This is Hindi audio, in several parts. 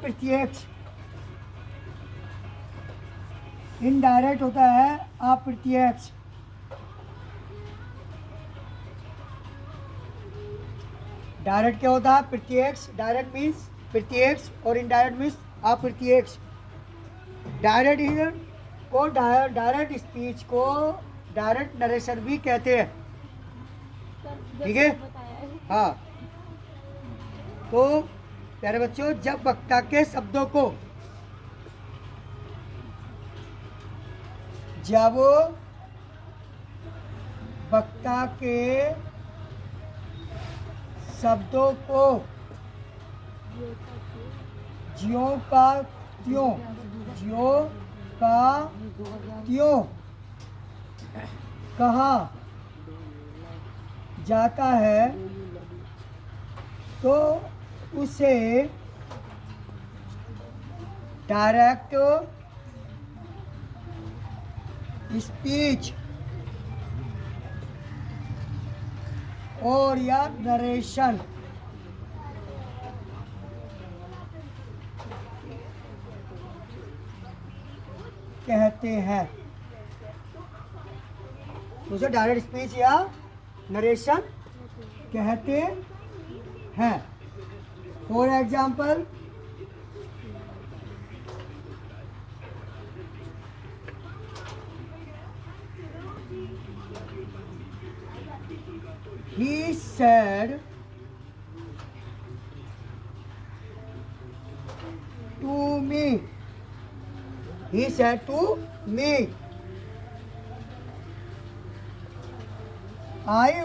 प्रत्यक्ष, इनडायरेक्ट होता है अप्रत्यक्ष। डायरेक्ट क्या होता है? प्रत्यक्ष। डायरेक्ट मीन्स प्रत्यक्ष और इनडायरेक्ट मीन्स अप्रत्यक्ष। डायरेक्ट को डायरेक्ट स्पीच को डायरेक्ट नरेशन भी कहते हैं, ठीक है। हाँ, तो प्यारे बच्चों, जब वक्ता के शब्दों को, जब वक्ता के शब्दों को ज्यों का त्यों कहा जाता है तो उसे डायरेक्ट स्पीच और या नरेशन कहते हैं। उसे डायरेक्ट स्पीच या नरेशन कहते हैं। For example, he said to me, he said to me, I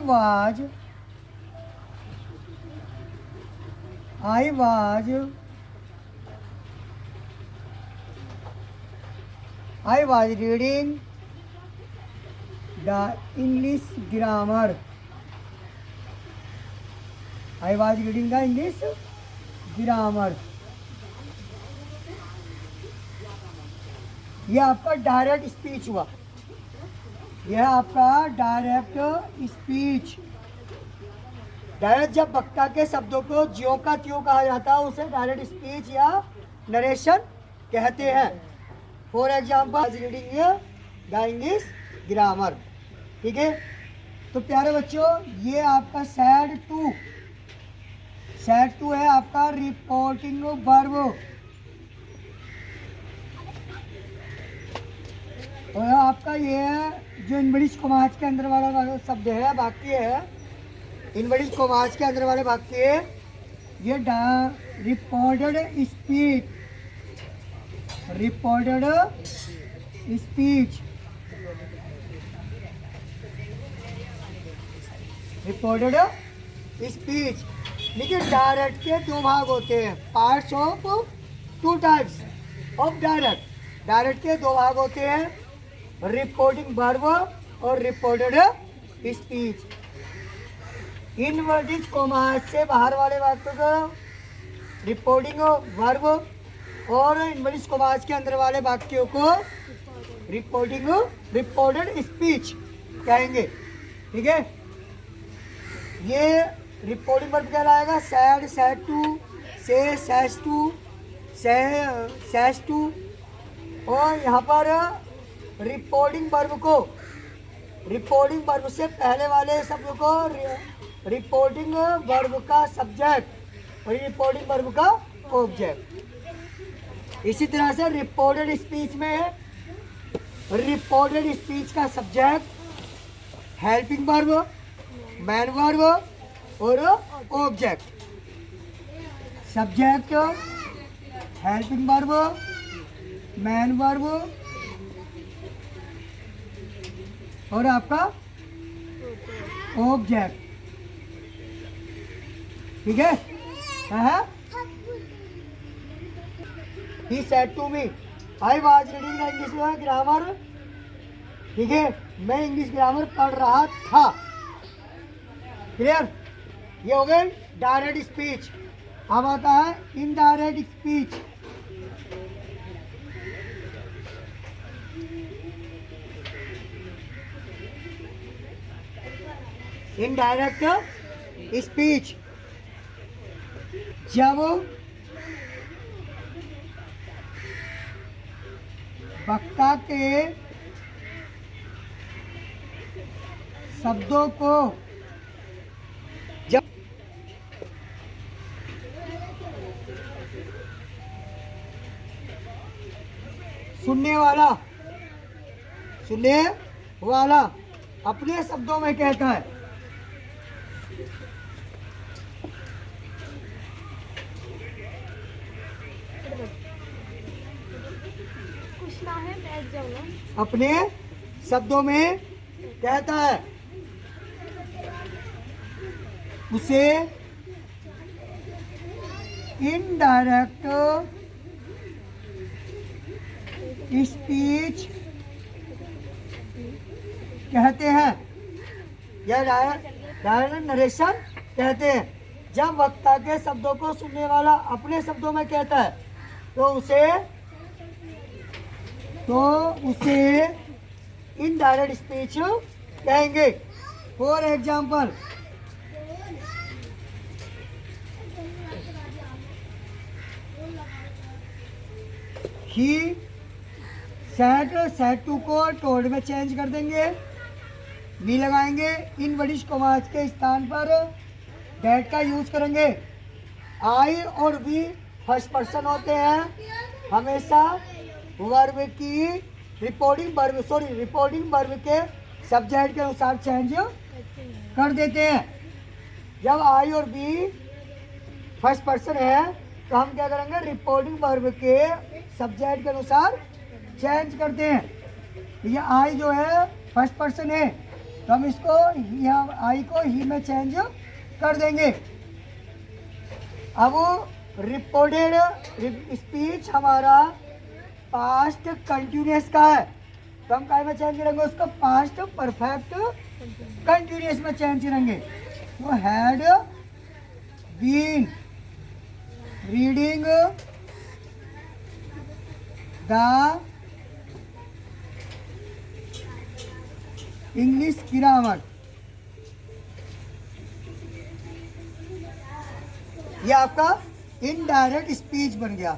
was reading the English grammar. I was reading the English grammar. यह आपका डायरेक्ट स्पीच हुआ, यह आपका डायरेक्ट स्पीच। डायरेक्ट जब वक्ता के शब्दों को ज्यों का त्यों कहा जाता है उसे डायरेक्ट स्पीच या नरेशन कहते हैं। For example, reading the English grammar, ठीक है। तो प्यारे बच्चों, ये आपका सैड टू है आपका रिपोर्टिंग वर्ब, और आपका ये है जो इनवर्टिड कॉमास के अंदर वाला शब्द है, वाक्य है, इनवर्टिड कॉमास के अंदर वाले वाक्य, ये रिपोर्टेड स्पीच, देखिए डायरेक्ट के दो भाग होते हैं, parts of two types of direct. Direct के दो भाग होते हैं, रिपोर्टिंग वर्ब और रिपोर्टेड स्पीच। इनवर्टेड कॉमास से बाहर वाले वाक्यों को रिपोर्टिंग वर्ब और इनवर्टेड कॉमास के अंदर वाले वाक्यों को रिपोर्टेड स्पीच कहेंगे, ठीक है। ये रिपोर्टिंग वर्ब कहलाएगा सैड, सैड टू, से, सैज टू। और यहाँ पर रिपोर्टिंग वर्ब से पहले वाले शब्द को रिपोर्टिंग वर्ब का सब्जेक्ट और रिपोर्टिंग वर्ब का ऑब्जेक्ट। इसी तरह से रिपोर्टेड स्पीच में रिपोर्टेड स्पीच का subject helping verb, main verb और object. Subject helping verb, main verb और आपका ऑब्जेक्ट, ठीक है। He said to me, I was reading the English grammar, ठीक है, मैं इंग्लिश ग्रामर पढ़ रहा था। क्लियर? ये हो गए डायरेक्ट स्पीच। अब आता है इनडायरेक्ट स्पीच। इनडायरेक्ट स्पीच, जब वक्ता के शब्दों को जब सुनने वाला अपने शब्दों में कहता है। अपने शब्दों में कहता है, उसे इनडायरेक्ट स्पीच कहते हैं या डायरेक्ट नरेशन कहते हैं। जब वक्ता के शब्दों को सुनने वाला अपने शब्दों में कहता है तो उसे इनडायरेक्ट स्पीच कहेंगे। For example, he said to को टोल्ड में चेंज कर देंगे, वी लगाएंगे। इन वरिष्ठ कोमाज के स्थान पर डेट का यूज करेंगे। आई और वी फर्स्ट पर्सन होते हैं, हमेशा वर्ब की रिपोर्टिंग वर्ब के सब्जेक्ट के अनुसार चेंज कर देते हैं। जब आई और बी फर्स्ट पर्सन है तो हम क्या करेंगे, रिपोर्टिंग वर्ब के सब्जेक्ट के अनुसार चेंज करते हैं। ये आई जो है फर्स्ट पर्सन है तो हम इसको यहाँ आई को ही में चेंज कर देंगे। अब रिपोर्टेड स्पीच हमारा पास्ट कंटिन्यूअस का है तो हम काय में चेंज करेंगे, उसको पास्ट परफेक्ट कंटिन्यूअस में चेंज करेंगे। तो had been reading the English grammar, ये आपका इनडायरेक्ट स्पीच बन गया।